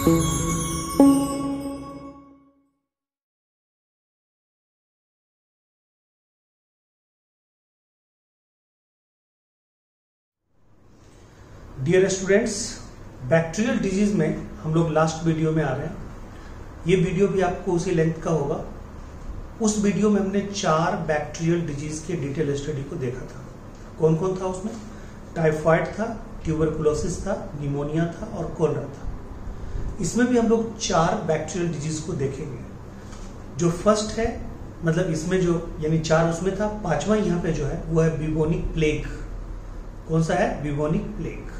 Dear students, bacterial disease में हम लोग लास्ट वीडियो में आ रहे हैं। ये वीडियो भी आपको उसी लेंथ का होगा। उस वीडियो में हमने 4 बैक्टीरियल डिजीज के डिटेल स्टडी को देखा था। कौन कौन था उसमें? टाइफाइड था, ट्यूबरकुलोसिस था, निमोनिया था और कोलरा था। इसमें भी हम लोग 4 बैक्टीरियल डिजीज को देखेंगे। जो फर्स्ट है, मतलब इसमें जो यानी 4 उसमें था, 5वां यहाँ पे जो है वो है बिबोनिक प्लेग। कौन सा है? Bubonic plague.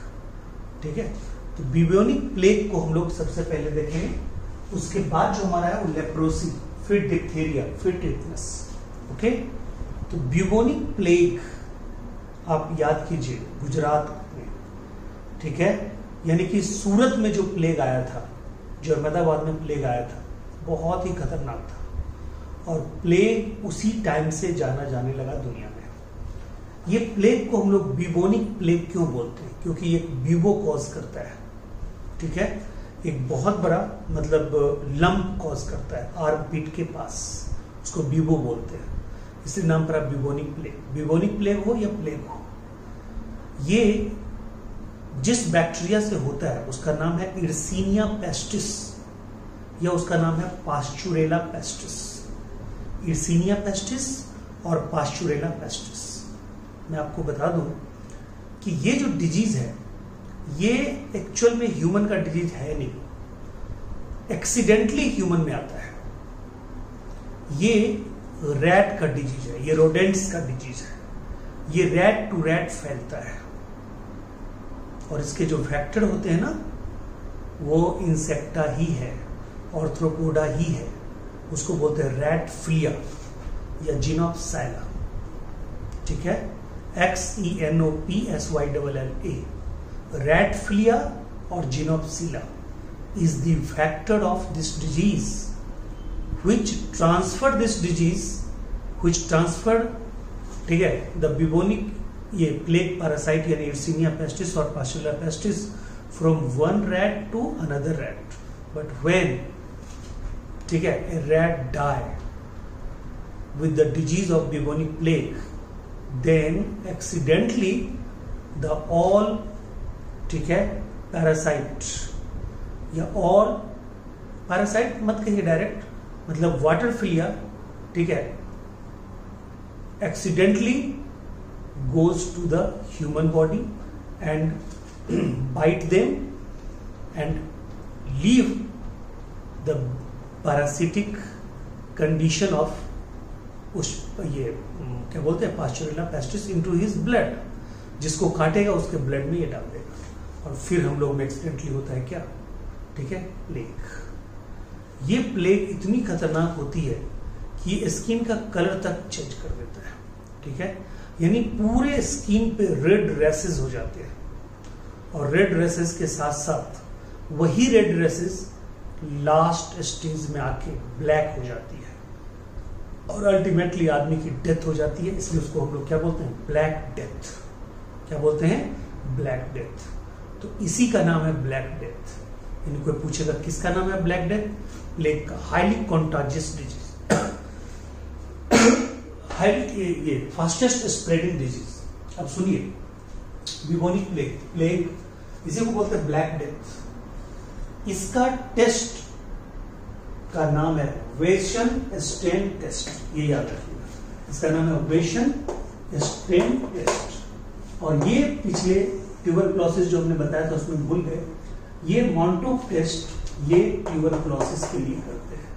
ठीक है, तो बिबोनिक प्लेग को हम लोग सबसे पहले देखेंगे। उसके बाद जो हमारा है वो लेप्रोसी, फिर डिप्थीरिया, फिर टिटनस। ओके, तो बिबोनिक प्लेग आप याद कीजिए गुजरात में, ठीक है, यानी कि सूरत में जो प्लेग आया था, जो अहमदाबाद में प्लेग आया था, बहुत ही खतरनाक था और प्लेग उसी टाइम से जाना जाने लगा दुनिया में। ये प्लेग को हम लोग बिबोनिक प्लेग क्यों बोलते हैं? क्योंकि ये बिबो कॉज करता है। ठीक है, एक बहुत बड़ा मतलब लंप कॉज करता है आर्मपिट के पास, उसको बिबो बोलते हैं, इसलिए नाम पड़ा बिबोनिक प्लेग। बिबोनिक प्लेग हो या प्लेग हो, ये जिस बैक्टीरिया से होता है उसका नाम है इर्सिनिया पेस्टिस या उसका नाम है पास्चुरेला पेस्टिस। इर्सिनिया पेस्टिस और पास्चुरेला पेस्टिस। मैं आपको बता दूं कि ये जो डिजीज है ये एक्चुअल में ह्यूमन का डिजीज है नहीं, एक्सीडेंटली ह्यूमन में आता है। ये रैट का डिजीज है, ये रोडेंट्स का डिजीज है। ये रैट टू रैट फैलता है और इसके जो वेक्टर होते हैं ना वो इंसेक्टा ही है, ऑर्थ्रोपोडा ही है। उसको बोलते हैं रैट फिलिया या जिनोप्सिला। ठीक है, XENOPSYLLA। रैट फिलिया और जिनोप्सिला is the vector of this disease which transferred this disease, which transferred, ठीक है, the bubonic ये plague parasite यानी Yersinia pestis और Pasteurella pestis from one rat to another rat. But when, ठीक है, a rat die with the disease of bubonic plague, then accidentally the all, ठीक है, parasite या और पैरासाइट मत कहिए डायरेक्ट, मतलब वाटर फिलिया, ठीक है, accidentally goes to the human body and bite them and leave the parasitic condition of उस ये क्या बोलते हैं Pasteurella pestis into his blood. जिसको काटेगा उसके ब्लड में ये डाल देगा और फिर हम लोग में एक्सीडेंटली होता है क्या? ठीक है, प्लेग। ये प्लेग इतनी खतरनाक होती है कि स्किन का कलर तक चेंज कर देता है। ठीक है, यानी पूरे स्किन पे रेड रेसेस हो जाते हैं और रेड रेसेस के साथ साथ वही रेड रेसेस लास्ट स्टेज में आके ब्लैक हो जाती है और अल्टीमेटली आदमी की डेथ हो जाती है। इसलिए उसको हम लोग क्या बोलते हैं? Black death. क्या बोलते हैं? Black death. तो इसी का नाम है ब्लैक डेथ। यानी कोई पूछेगा किसका नाम है ब्लैक डेथ? प्लेग का। हाईली कॉन्टाजियस डिजीज, हाईली ये फास्टेस्ट स्प्रेडिंग डिजीज। अब सुनिए, बिबोनिक प्लेग, प्लेग इसी को बोलते हैं ब्लैक डेथ। इसका टेस्ट का नाम है वेशन स्टेन टेस्ट, ये याद रखिएगा। इसका नाम है वेशन स्टेन टेस्ट। और ये पिछले ट्यूबरकुलोसिस जो हमने बताया था उसमें भूल गए, ये मॉन्टोक टेस्ट ये ट्यूबरकुलोसिस के लिए करते हैं,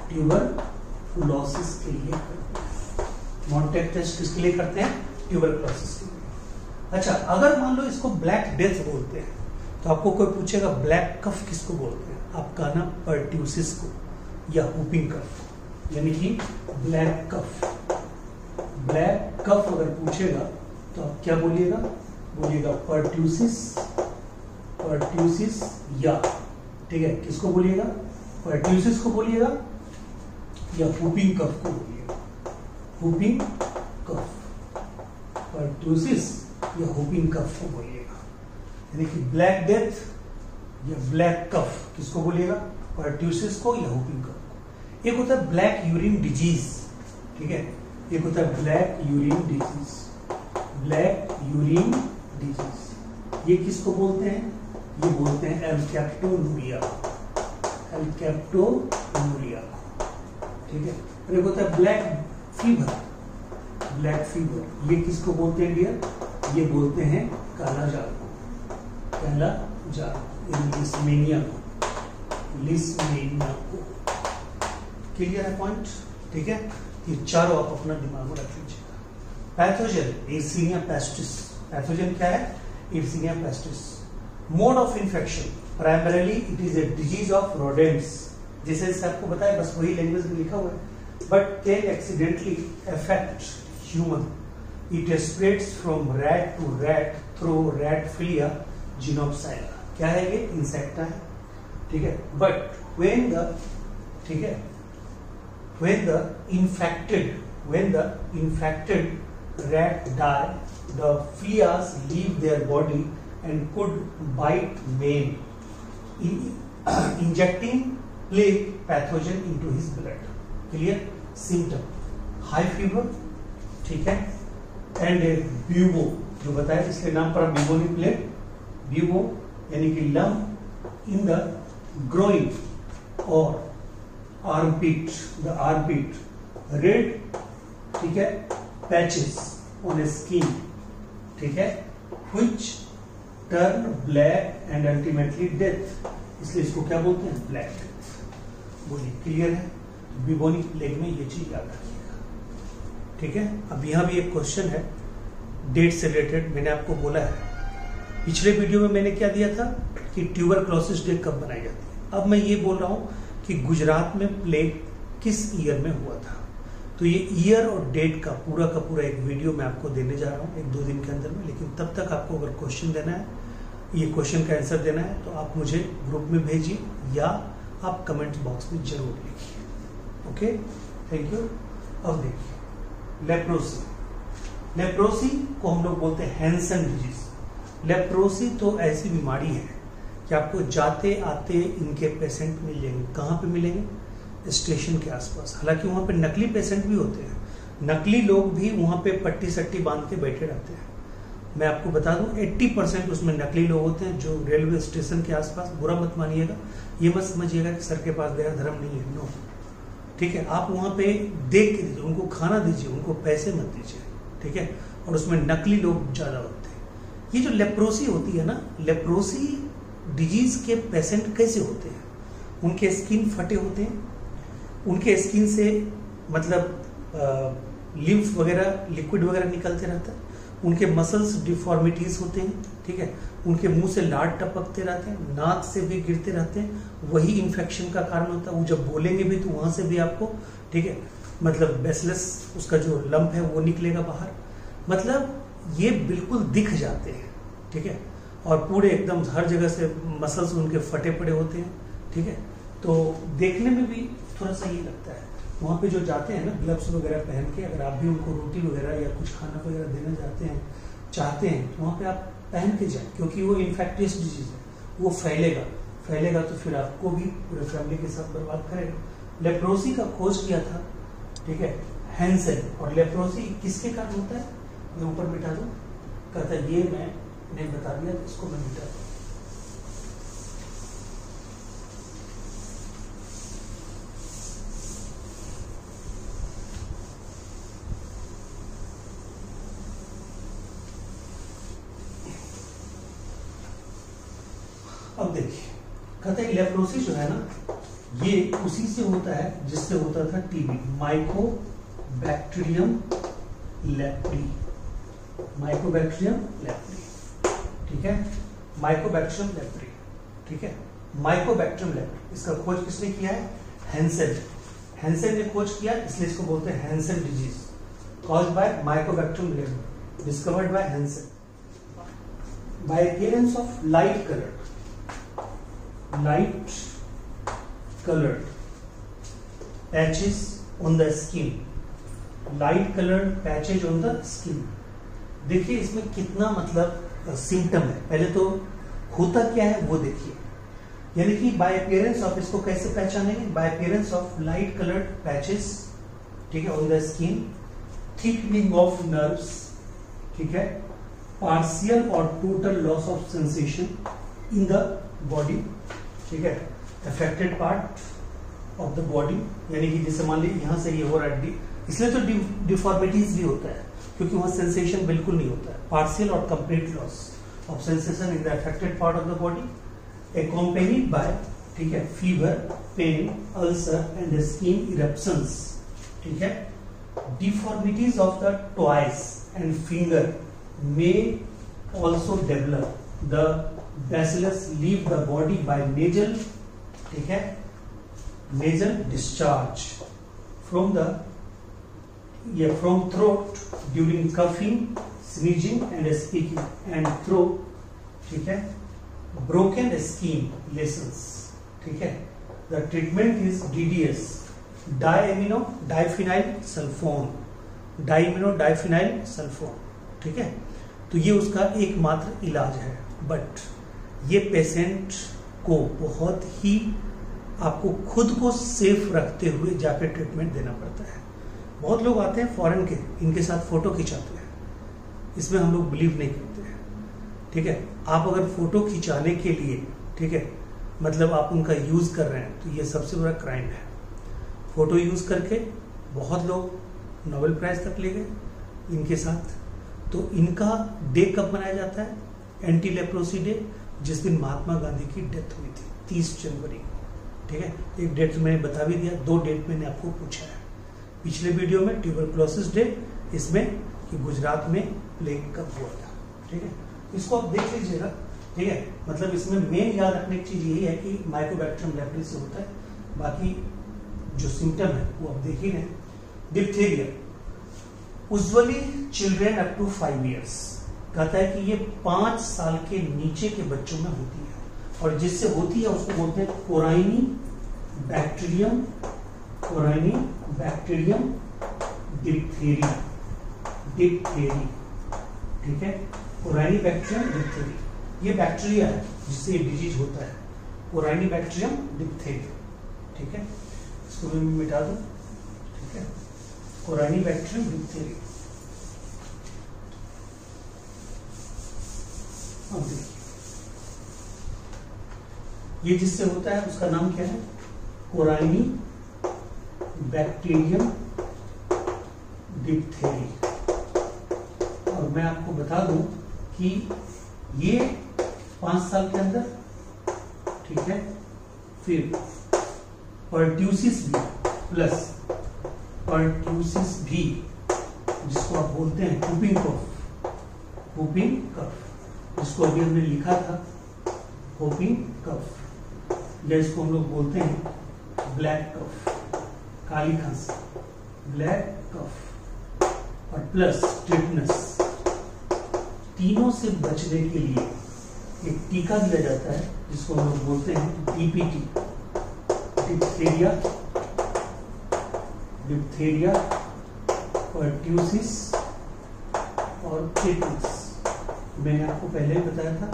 ट्यूबरकुलोसिस के लिए करते हैं। मॉन्टेक टेस्ट किसके लिए करते हैं? ट्यूबरकुलोसिस के लिए। अच्छा, अगर मान लो इसको ब्लैक डेथ बोलते हैं तो आपको कोई पूछेगा ब्लैक कफ किसको बोलते हैं? आप कहना पर्ट्यूसिस को या हुपिंग कफ, यानी कि ब्लैक कफ। ब्लैक कफ अगर पूछेगा तो आप क्या बोलिएगा? बोलिएगा पर्ट्यूसिस, पर्ट्यूसिस या, ठीक है, किसको बोलिएगा? पर्ट्यूसिस को बोलिएगा या हुपिंग कफ को बोलिएगा? हुपिंग कफ, पर्ट्यूसिस या हुपिंग कफ को बोलिएगा। यानी कि ब्लैक डेथ या ब्लैक कफ किसको बोलिएगा, पर्ट्यूसिस को या व्हूपिंग कफ को। एक होता है ब्लैक यूरिन डिजीज, ठीक है, एक होता है black urine disease, black urine disease, ये किसको बोलते हैं, ये बोलते हैं एल्कैप्टोन्यूरिया, एल्कैप्टोन्यूरिया, ठीक है। और एक होता है ब्लैक फीवर, ब्लैक फीवर, ये किसको बोलते हैं डियर, ये बोलते हैं काला जादू, काला जादू, लिस्मेनिया को, लिस्मेनिया को। क्लियर है पॉइंट, ठीक है। ये चारों आप अपना दिमाग में रख लीजिएगा। पैथोजन, एर्सिनिया पेस्टिस, पैथोजन क्या है, Yersinia pestis. Mode of infection, primarily it is a disease of rodents, जैसे आपको बताया, बस वही लैंग्वेज में लिखा हुआ है, but can accidentally affect human, it spreads from rat to rat through rat flea Xenopsylla. क्या है ये, इंसेक्टा है, ठीक है। बट व्हेन द, ठीक है, when the infected rat die, the fleas leave their body and could bite man, injecting plague pathogen into his blood. Clear? Symptom: high fever, ठीक है, and a bubo, जो बताया इसके नाम पर bubonic plague, bubo यानी कि lump in the groin or armpit, the armpit, red, ठीक है, patches on a skin, ठीक है, which turn black and ultimately death, इसलिए इसको क्या बोलते हैं, ब्लैक डेथ। बोलिए क्लियर है, बिबोनिक प्लेग में ये चीज याद रखिएगा, ठीक है। अब यहाँ भी एक क्वेश्चन है डेट से रिलेटेड, मैंने आपको बोला है पिछले वीडियो में मैंने क्या दिया था कि ट्यूबरक्लोसिस डे कब बनाई जाती है। अब मैं ये बोल रहा हूँ कि गुजरात में प्लेग किस ईयर में हुआ था, तो ये ईयर और डेट का पूरा एक वीडियो मैं आपको देने जा रहा हूँ 1-2 दिन के अंदर में। लेकिन तब तक आपको अगर क्वेश्चन देना है, ये क्वेश्चन का आंसर देना है, तो आप मुझे ग्रुप में भेजिए या आप कमेंट बॉक्स में जरूर लिखिए। Okay, thank you. अब देखिए लेप्रोसी, लेप्रोसी को हम लोग बोलते हैं हैंसन डिजीज। लेप्रोसी तो ऐसी बीमारी है कि आपको जाते आते इनके पेशेंट मिल जाएंगे। कहाँ पे मिलेंगे, स्टेशन के आसपास। हालांकि वहाँ पे नकली पेशेंट भी होते हैं, नकली लोग भी वहाँ पे पट्टी सट्टी बांध के बैठे रहते हैं। मैं आपको बता दूं 80% उसमें नकली लोग होते हैं जो रेलवे स्टेशन के आसपास। बुरा मत मानिएगा, ये मत समझिएगा कि सर के पास गया धर्म नहीं है, नो, ठीक है। आप वहाँ पे देख के दीजिए, उनको खाना दीजिए, उनको पैसे मत दीजिए, ठीक है। और उसमें नकली लोग ज्यादा होते हैं। ये जो लेप्रोसी होती है ना, लेप्रोसी डिजीज के पेशेंट कैसे होते हैं, उनके स्किन फटे होते हैं, उनके स्किन से मतलब लिम्फ वगैरह लिक्विड वगैरह निकलते रहता है, उनके मसल्स डिफॉर्मिटीज होते हैं, ठीक है, उनके मुंह से लार टपकते रहते हैं, नाक से भी गिरते रहते हैं, वही इन्फेक्शन का कारण होता है। वो जब बोलेंगे भी तो वहां से भी आपको, ठीक है, मतलब बेसलेस उसका जो लंप है वो निकलेगा बाहर, मतलब ये बिल्कुल दिख जाते हैं, ठीक है। और पूरे एकदम हर जगह से मसल्स उनके फटे पड़े होते हैं, ठीक है। तो देखने में भी थोड़ा सा ये लगता है। वहाँ पे जो जाते हैं ना ग्लव्स वगैरह पहन के, अगर आप भी उनको रोटी वगैरह या कुछ खाना वगैरह देना चाहते हैं तो वहाँ पे आप पहन के जाएं, क्योंकि वो इन्फेक्टियस डिजीज है, वो फैलेगा तो फिर आपको भी पूरे फैमिली के साथ बर्बाद करेगा। लेप्रोसी का खोज किया था, ठीक है, हैंसेन। और लेप्रोसी किसके कारण होता है, मैं ऊपर मिटा दूं, कहता है ये मैंने बता दिया, तो इसको मैं मिटा दूं। अब देखिए, कहते हैं लेप्रोसी जो है ना, ये उसी से होता है जिससे होता था TB, Mycobacterium leprae, Mycobacterium leprae, ठीक है, माइकोबैक्टीरियम लेप्री, ठीक है, माइकोबैक्टीरियम लेप्री। इसका खोज किसने किया है, हैंसेन। हैंसेन ने खोज किया, इसलिए इसको बोलते हैं Hansen disease, caused by Mycobacterium leprae, discovered by Hansen. By appearance of light colour patches on the skin, light colored patches on the skin। देखिए इसमें कितना मतलब सिम्टम है। पहले तो होता क्या है वो देखिए। यानी कि बाय अपीयरेंस ऑफ, इसको कैसे पहचानेंगे? By appearance of light coloured patches, ठीक है, on the skin, thickening of nerves, ठीक है, पार्शियल और total loss of sensation in the body, ठीक है, affected part of the body, यानी कि जैसे मान लीजिए यहां से ये हो रहा है, इसलिए तो डिफॉर्मिटीज भी होता है क्योंकि वहां सेंसेशन बिल्कुल नहीं होता है। पार्शियल और complete loss of sensation in the affected part of the body accompanied by, ठीक है, fever, pain, ulcer and skin eruptions, ठीक है, deformities of the toes and finger may also develop. The bacillus leave the body by nasal, ठीक है, nasal discharge from the from throat during coughing, sneezing and speaking, and throat, ठीक है, broken skin lesions, ठीक है. The treatment is DDS, diphenyl sulfone, ठीक है. तो ये उसका एकमात्र इलाज है, बट ये पेशेंट को बहुत ही आपको खुद को सेफ रखते हुए जाकर ट्रीटमेंट देना पड़ता है. बहुत लोग आते हैं फॉरेन के, इनके साथ फोटो खिंचाते हैं, इसमें हम लोग बिलीव नहीं करते हैं, ठीक है. आप अगर फोटो खिंचाने के लिए, ठीक है, मतलब आप उनका यूज कर रहे हैं, तो ये सबसे बड़ा क्राइम है. फोटो यूज करके बहुत लोग नोबेल प्राइज तक ले गए इनके साथ. तो इनका डे कब मनाया जाता है? एंटी लेप्रोसी डे, जिस दिन महात्मा गांधी की डेथ हुई थी 30 जनवरी को, ठीक है. एक डेट मैंने बता भी दिया, 2 डेट मैंने आपको पूछा है पिछले वीडियो में. ट्यूबरकुलोसिस डे, इसमें कि गुजरात में प्लेग कब हुआ था, ठीक है. इसको आप देख लीजिएगा, ठीक है. मतलब इसमें मेन याद रखने की चीज यही है कि माइकोबैक्टीरियम लेप्री से होता है, बाकी जो सिम्टम है वो आप देख ही रहे. Diphtheria usually children up to 5 years, कहता है कि ये 5 साल के नीचे के बच्चों में होती है, और जिससे होती है उसको बोलते हैं कोराइनी बैक्टीरियम डिप्थेरी, ठीक है. कोराइनी बैक्टीरियम डिप्थेरी, ये बैक्टीरिया है जिससे डिजीज होता है, कोराइनी बैक्टीरियम डिप्थेरी, ठीक है. इसको मैं मिटा दूं, ठीक है. कोराइनी बैक्टीरियम डिप्थेरी, ये जिससे होता है उसका नाम क्या है? कोराइनी बैक्टीरियम डिप्थेरी. और मैं आपको बता दूं कि ये 5 साल के अंदर, ठीक है. फिर पर्ट्यूसिस भी प्लस पर्ट्यूसिस भी, जिसको आप बोलते हैं whooping कफ, जिसको अभी हमने लिखा था whooping कफ, या इसको हम लोग बोलते हैं ब्लैक कफ, काली खांसी, ब्लैक कफ, और प्लस टिटनस. तीनों से बचने के लिए एक टीका दिया जाता है जिसको हम लोग बोलते हैं DPT, डिप्थेरिया, पर्ट्यूसिस और टिटनस. मैंने आपको पहले ही बताया था,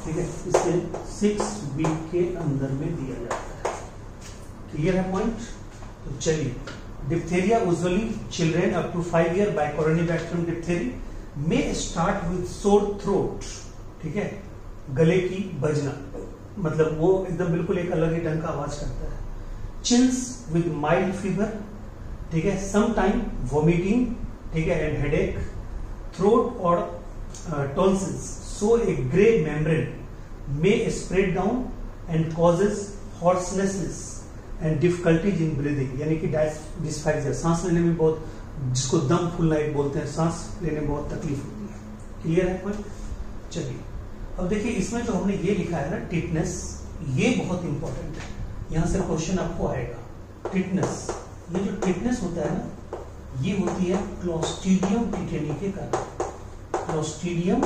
ठीक है. इसे 6 वीक के अंदर में दिया जाता है. क्लियर है पॉइंट? तो चलिए, diphtheria usually children up to 5 years by Corynebacterium diphtheriae may start with sore throat, ठीक है, गले की बजना, मतलब वो एकदम बिल्कुल एक अलग ही ढंग का आवाज करता है. चिल्स विद माइल्ड फीवर, ठीक है, सम टाइम वॉमिटिंग, ठीक है, एंड हेडेक, थ्रोट और tonsils so a grey membrane may spread down and causes hoarseness and difficulties in breathing, यानी कि डिस्फैक्सिया, सांस लेने में बहुत, जिसको दम फूलना एक बोलते हैं, सांस लेने में बहुत तकलीफ होती है. क्लियर है कोई? चलिए, अब देखिए इसमें जो हमने ये लिखा है ना टिटनेस, ये बहुत इंपॉर्टेंट है. यहां से क्वेश्चन आपको आएगा. टिटनेस, ये जो टिटनेस होता है ना, ये होती है क्लोस्ट्रीडियम टिटेनी के कारण, क्लोस्ट्रीडियम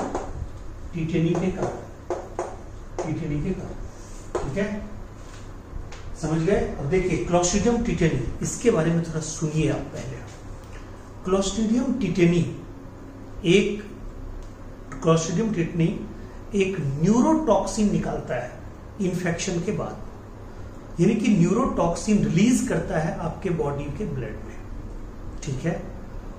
टिटेनी के कारण, ठीक है. समझ गए? अब देखिए क्लोस्ट्रीडियम टिटेनी, इसके बारे में थोड़ा सुनिए आप पहले. क्लोस्ट्रीडियम टिटेनी एक न्यूरोटॉक्सिन निकालता है, इन्फेक्शन के बाद, यानी कि न्यूरोटॉक्सिन रिलीज करता है आपके बॉडी के ब्लड में, ठीक है।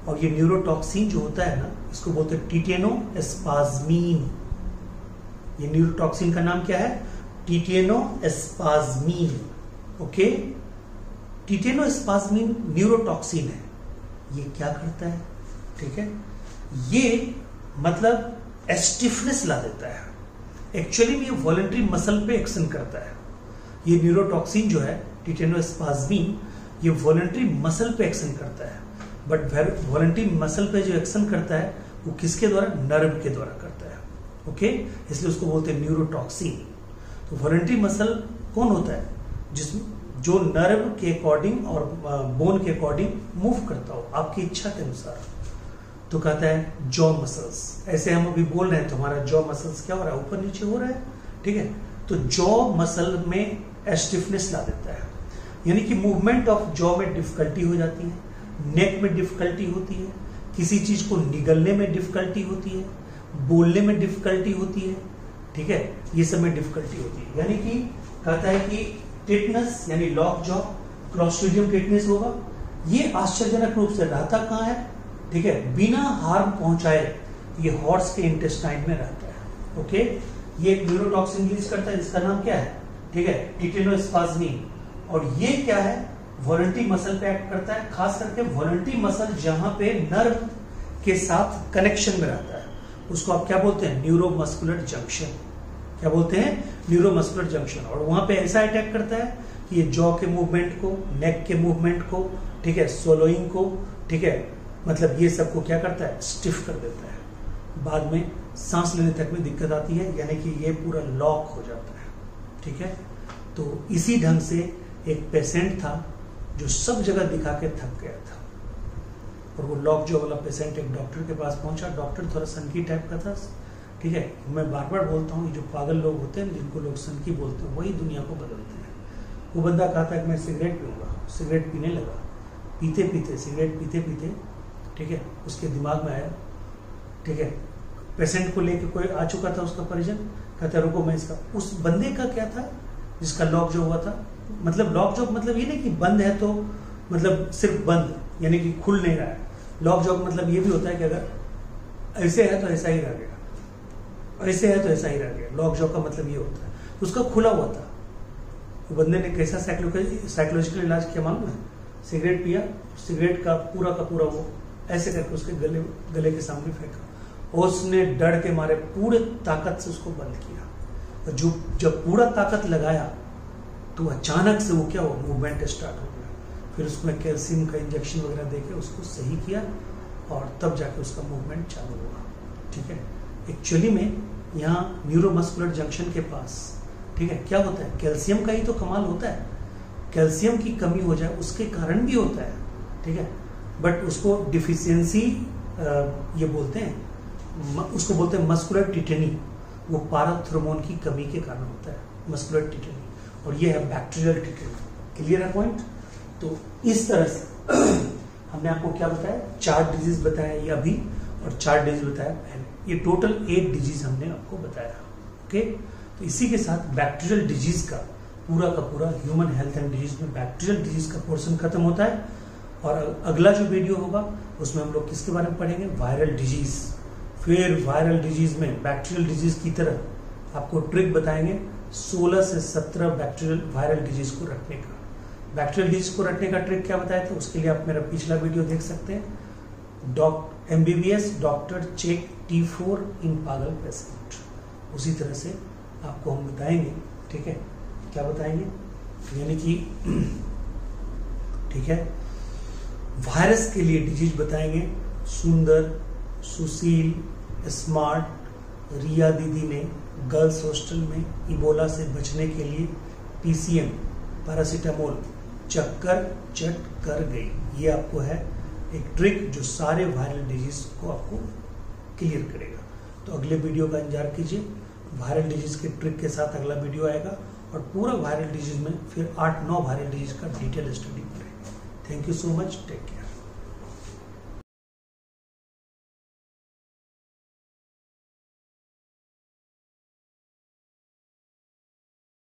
और ये न्यूरोटॉक्सिन जो होता है ना, इसको बोलते हैं टिटेनोस्पाज्मीन। ये न्यूरोटॉक्सिन का नाम क्या है? टिटेनोस्पाज्मीन। ओके, टिटेनोस्पाज्मीन न्यूरोटॉक्सिन है। ये क्या करता है? ठीक है, ये मतलब स्टिफनेस ला देता है। एक्चुअली में ये वॉलंटरी मसल पे एक्शन करता है। ये न्यूरोटॉक्सिन जो है टिटेनोस्पाज्मीन, ये वॉलंटरी मसल पे एक्शन करता है। बट वॉलंटरी मसल पे जो एक्शन करता है वो किसके द्वारा? नर्व के द्वारा करता है। ओके, इसलिए उसको बोलते हैं न्यूरोटॉक्सिन। तो वॉलंटरी मसल कौन होता है? जो नर्व के अकॉर्डिंग और बोन के अकॉर्डिंग मूव करता हो आपकी इच्छा के अनुसार। तो कहता है जॉ मसल्स। ऐसे हम अभी बोल रहे हैं तो हमारा जॉ मसल्स क्या हो रहा है? ऊपर नीचे हो रहा है, ठीक है। तो जॉ मसल में स्टिफनेस ला देता है, यानी कि मूवमेंट ऑफ जॉ में डिफिकल्टी हो जाती है, नेक में डिफिकल्टी होती है, किसी चीज को निगलने में डिफिकल्टी होती है, बोलने में डिफिकल्टी होती है, ठीक है। ये सब में डिफिकल्टी होती है। यानी कि कहता है कि टिटनस यानी लॉक जॉ, क्लॉस्ट्रिडियम टिटनस होगा। ये आश्चर्यजनक रूप से रहता कहाँ है? ठीक है, बिना हार्म पहुंचाए ये हॉर्स के इंटेस्टाइन में रहता है। ओके, ये एक न्यूरोटॉक्सिन रिलीज करता है जिसका नाम क्या है? ठीक है, टिटेनोस्पाज्मीन। और ये क्या है? वॉलंटरी मसल पे एक्ट करता है, खास करके वॉलंटरी मसल जहां पे नर्व के साथ कनेक्शन में रहता है उसको आप क्या बोलते हैं? Neuromuscular junction. क्या बोलते हैं? Neuromuscular junction. और वहां पे ऐसा अटैक करता है कि ये जॉ के मूवमेंट को, नेक के मूवमेंट को, ठीक है, सोलोइंग को, ठीक है, मतलब ये सबको क्या करता है? स्टिफ कर देता है। बाद में सांस लेने तक में दिक्कत आती है, यानी कि ये पूरा लॉक हो जाता है, ठीक है। तो इसी ढंग से एक पेशेंट था जो सब जगह दिखा के थक गया था, और वो लॉक जॉ वाला पेशेंट एक डॉक्टर के पास पहुंचा। डॉक्टर थोड़ा सनकी टाइप का था, ठीक है। मैं बार बार बोलता हूँ, ये जो पागल लोग होते हैं जिनको लोग सनकी बोलते हैं वही दुनिया को बदलते हैं। वो बंदा कहता है कि मैं सिगरेट पीऊंगा, सिगरेट पीने लगा। पीते पीते सिगरेट पीते पीते, ठीक है, उसके दिमाग में आया, ठीक है, पेशेंट को लेके कोई आ चुका था उसका परिजन, कहता रुको मैं इसका, उस बंदे का क्या था जिसका लॉक जो हुआ था, मतलब लॉक जॉक मतलब ये नहीं कि बंद है तो मतलब सिर्फ बंद, यानी कि खुल नहीं रहा है। लॉक जॉक मतलब ये भी होता है कि अगर ऐसे है तो ऐसा ही रह गया, ऐसे है तो ऐसा ही रह गया। लॉक जॉक का मतलब ये होता है। तो उसका खुला हुआ था। वो बंदे ने कैसा साइकोलॉजिकल इलाज किया मालूम है? सिगरेट पिया, सिगरेट का पूरा वो ऐसे करके उसके गले के सामने फेंका, और उसने डर के मारे पूरे ताकत से उसको बंद किया। और जब पूरा ताकत लगाया तो अचानक से वो क्या हुआ? मूवमेंट स्टार्ट हो गया। फिर उसमें कैल्शियम का इंजेक्शन वगैरह देके उसको सही किया, और तब जाके उसका मूवमेंट चालू हुआ, ठीक है। एक्चुअली में यहाँ न्यूरोमस्कुलर जंक्शन के पास, ठीक है, क्या होता है? कैल्शियम का ही तो कमाल होता है। कैल्शियम की कमी हो जाए उसके कारण भी होता है, ठीक है, बट उसको डिफिशियंसी ये बोलते हैं, उसको बोलते हैं मस्कुलर टिटेनी। वो पाराथ्रोमोन की कमी के कारण होता है मस्कुलर टिटेनी, और ये है बैक्टीरियल टिटेनी। क्लियर है पॉइंट? तो इस तरह से हमने आपको क्या बताया? 4 डिजीज बताया ये अभी, और 4 डिजीज बताया पहले। ये टोटल 8 डिजीज हमने आपको बताया। ओके, तो इसी के साथ बैक्टीरियल डिजीज का पूरा ह्यूमन हेल्थ एंड डिजीज में बैक्टीरियल डिजीज का पोर्शन खत्म होता है। और अगला जो वीडियो होगा उसमें हम लोग किसके बारे में पढ़ेंगे? Viral disease. फिर वायरल डिजीज में बैक्टीरियल डिजीज की तरह आपको ट्रिक बताएंगे 16 से 17 बैक्टीरियल वायरल डिजीज को रखने का। बैक्टीरियल डिजीज को रखने का ट्रिक क्या बताया था उसके लिए आप मेरा पिछला वीडियो देख सकते हैं। MBBS डॉक्टर चेक T4 इन पागल पेशेंट। उसी तरह से आपको हम बताएंगे, ठीक है, क्या बताएंगे, यानी कि ठीक है, वायरस के लिए डिजीज बताएंगे। सुंदर, सुशील, स्मार्ट, रिया दीदी ने गर्ल्स हॉस्टल में इबोला से बचने के लिए PCM पैरासीटामोल चक्कर चट कर गई। ये आपको है एक ट्रिक जो सारे वायरल डिजीज को आपको क्लियर करेगा। तो अगले वीडियो का इंतजार कीजिए। वायरल डिजीज के ट्रिक के साथ अगला वीडियो आएगा, और पूरा वायरल डिजीज में फिर 8-9 वायरल डिजीज का डिटेल स्टडी करेंगे। Thank you so much, take care.